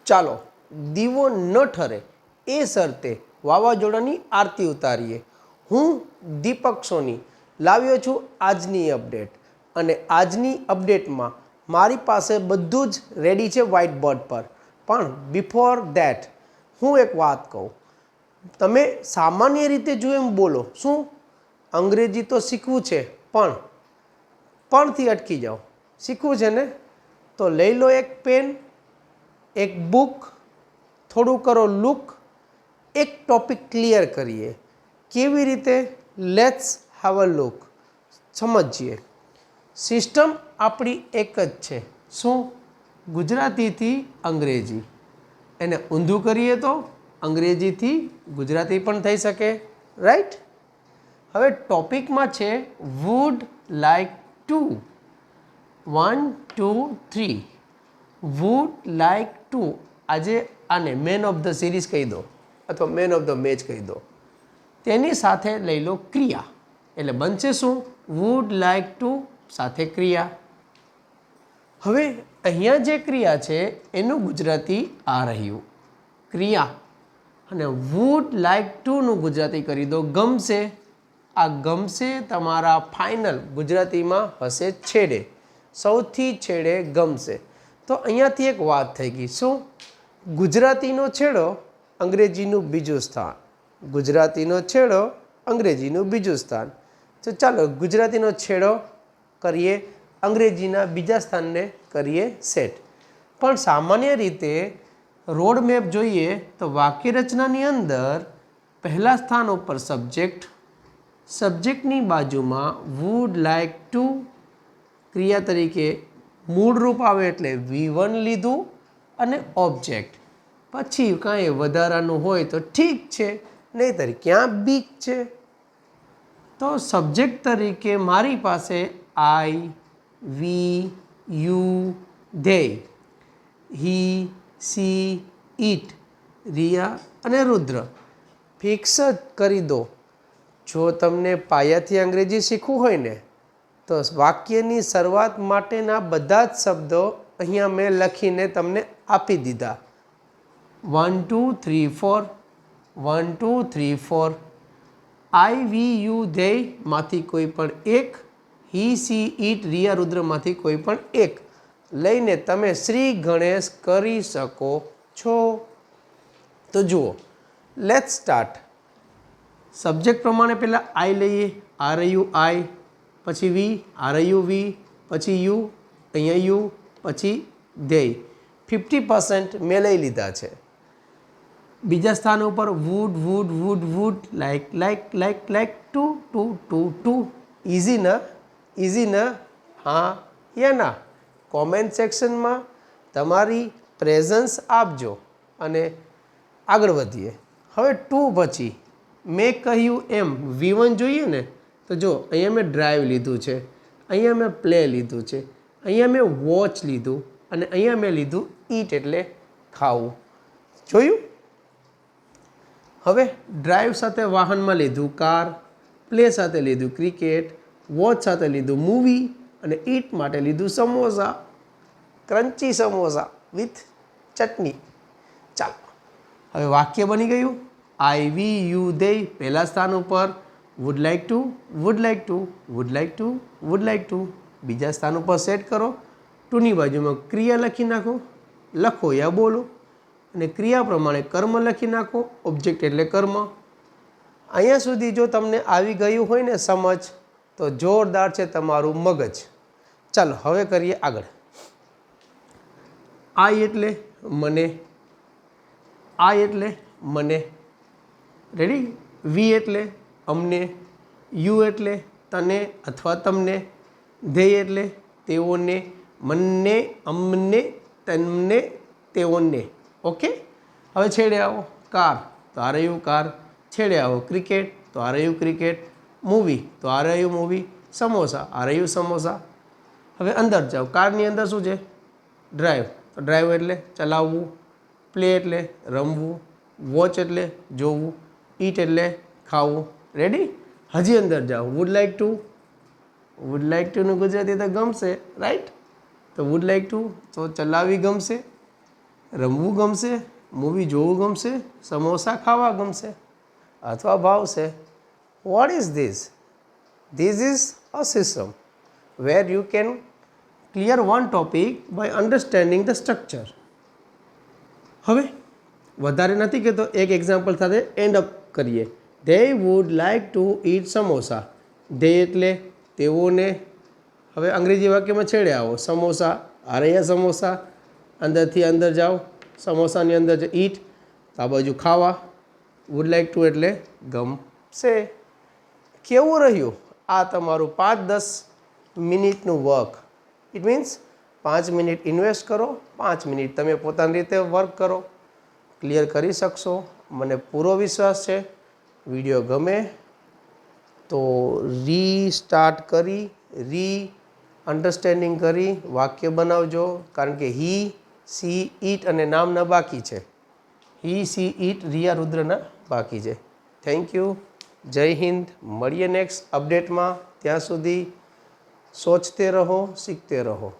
ચાલો દીવો ન ઠરે એ શરતે વાવાઝોડાની આરતી ઉતારીએ. હું દીપક સોની લાવ્યો છું આજની અપડેટ, અને આજની અપડેટમાં મારી પાસે બધું જ રેડી છે વ્હાઇટ બોર્ડ પર. પણ બિફોર ધેટ હું એક વાત કહું, તમે સામાન્ય રીતે જો એમ બોલો, શું અંગ્રેજી તો શીખવું છે પણથી અટકી જાઓ. શીખવું છે ને તો લઈ લો એક પેન, એક બુક, થોડું કરો લુક, એક ટોપિક ક્લિયર કરીએ. કેવી રીતે? Let's have a look. સમજીએ. સિસ્ટમ આપણી એક જ છે. શું? ગુજરાતીથી અંગ્રેજી. એને ઊંધું કરીએ તો અંગ્રેજીથી ગુજરાતી પણ થઈ શકે, રાઈટ? હવે ટોપિકમાં છે wood like two. 1 2 3 wood like two. આજે આને મેન ઓફ ધ સિરીઝ કહી દો, અથવા મેન ઓફ ધ મેચ કહી દો. તેની સાથે લઈ લો ક્રિયા, એટલે બનશે શું? વુડ લાઈક ટુ સાથે ક્રિયા. હવે અહીંયા જે ક્રિયા છે એનું ગુજરાતી આ રહ્યું, ક્રિયા. અને વુડ લાઈક ટુનું ગુજરાતી કરી દો ગમશે. આ ગમશે તમારા ફાઇનલ ગુજરાતીમાં હશે છેડે, સૌથી છેડે ગમશે. તો અહીંયાથી એક વાત થઈ ગઈ. શું? ગુજરાતીનો છેડો અંગ્રેજીનું બીજું સ્થાન, ગુજરાતીનો છેડો અંગ્રેજીનું બીજું સ્થાન. તો ચાલો ગુજરાતીનો છેડો કરીએ, અંગ્રેજીના બીજા સ્થાનને કરીએ સેટ. પણ સામાન્ય રીતે રોડ મેપ જોઈએ તો વાક્ય રચનાની અંદર પહેલા સ્થાન ઉપર સબ્જેક્ટ, સબ્જેક્ટની બાજુમાં વુડ લાઈક ટુ, ક્રિયા તરીકે મૂળ રૂપ આવે એટલે V1 લીધું, અને ઓબ્જેક્ટ. પછી કાંઈ વધારાનું હોય તો ઠીક છે, નહીંતર ક્યાં બીક છે. તો સબ્જેક્ટ તરીકે મારી પાસે I, we, you, they, he, she, it, Riya અને રુદ્ર ફિક્સ જ કરી દો. જો તમને પાયાથી અંગ્રેજી શીખવું હોય ને તો વાક્યની શરૂઆત માટેના બધા જ શબ્દો અહીંયા મેં લખીને તમને આપી દીધા. 1 2 3 4 1 2 3 4. આઈ, વી, યુ, ધે માંથી કોઈ પણ એક, હી, સી, ઇટ, રિયા, રુદ્રમાંથી કોઈ પણ એક લઈને તમે શ્રી ગણેશ કરી શકો છો. તો જુઓ, લેટ્સ સ્ટાર્ટ. સબ્જેક્ટ પ્રમાણે પહેલાં આઈ લઈએ, આ રહ્યું આઈ, પછી વી, આ રહ્યું વી, પછી યુ, અહીંયા યુ, પછી ધ્યેય. 50% મેં લઈ લીધા છે. બીજા સ્થાન ઉપર wood wood wood wood, like like like like, to to to to. Easy ન? ઇઝી ન? હા યા ના? કોમેન્ટ સેક્શનમાં તમારી પ્રેઝન્સ આપજો અને આગળ વધીએ. હવે ટુ પછી મેં કહ્યું એમ V1 જોઈએ ને, તો જો અહીંયા મેં ડ્રાઈવ લીધું છે, અહીંયા મેં પ્લે લીધું છે, અહીંયા મેં વોચ લીધું, અને અહીંયા મેં લીધું ઈટ એટલે ખાવું. જોયું? હવે ડ્રાઈવ સાથે વાહનમાં લીધું કાર, પ્લે સાથે લીધું ક્રિકેટ, વોચ સાથે લીધું મૂવી, અને ઈટ માટે લીધું સમોસા, ક્રન્ચી સમોસા વિથ ચટણી. ચાલો, હવે વાક્ય બની ગયું. આઈ, વી, યુ, ધે પહેલા સ્થાન ઉપર, wood like to, would like to, would like to, would like two બીજા સ્થાન ઉપર સેટ કરો. ટુની બાજુમાં ક્રિયા લખી નાખો, લખો યા બોલો, અને ક્રિયા પ્રમાણે કર્મ લખી નાખો, ઓબ્જેક્ટ એટલે કર્મ. અહીંયા સુધી જો તમને આવી ગયું હોય ને સમજ, તો જોરદાર છે તમારું મગજ. ચાલો હવે કરીએ આગળ. આઈ એટલે મને, આઈ એટલે મને, રેડી? વી એટલે અમને, યુ એટલે તને અથવા તમને, ધ્યેય એટલે તેઓને, મને, અમને, તમને, તેઓને. ઓકે? હવે છેડે આવો. કાર, તો આ રહ્યું કાર. છેડે આવો ક્રિકેટ, તો આ રહ્યું ક્રિકેટ. મૂવી, તો આ રહ્યું મૂવી. સમોસા, આ રહ્યું સમોસા. હવે અંદર જાઓ. કારની અંદર શું છે? ડ્રાઈવ, તો ડ્રાઈવ એટલે ચલાવવું. પ્લે એટલે રમવું. વોચ એટલે જોવું. ઈટ એટલે ખાવું. રેડી? હજી અંદર જાઓ. Would like to, would like ટુનું ગુજરાતી તો ગમશે, રાઈટ? તો વુડ લાઈક ટુ તો ચલાવવી ગમશે. રમવું ગમશે, મૂવી જોવું ગમશે, સમોસા ખાવા ગમશે અથવા ભાવશે. What is this? This is a system where you can clear one topic by understanding the structure. હવે વધારે નથી કહેતો, એક એક્ઝામ્પલ સાથે એન્ડ અપ કરીએ. They would like to eat samosa. They એટલે તેઓને. હવે અંગ્રેજી વાક્યમાં છેડે આવો. સમોસા, આ રહ્યા સમોસા, અંદરથી અંદર જાઓ, સમોસાની અંદર જે ઈટ, આ બાજુ ખાવા. વુડ લાઈક ટુ એટલે ગમશે. કેવું રહ્યું આ તમારું 5-10 મિનિટનું work? It means 5 minute invest કરો, 5 મિનિટ તમે પોતાની રીતે વર્ક કરો. ક્લિયર કરી શકશો, મને પૂરો વિશ્વાસ છે. વિડીયો ગમે તો રીસ્ટાર્ટ કરી અન્ડરસ્ટેન્ડિંગ કરી વાક્ય બનાવજો. કારણ કે હી, સી, ઈટ અને નામના બાકી છે. હી, સી, ઈટ, રિયા, રુદ્રના બાકી છે. Thank you. જય હિન્દ. મળીએ નેક્સ્ટ અપડેટમાં. ત્યાં સુધી સોચતે રહો, સીખતે રહો.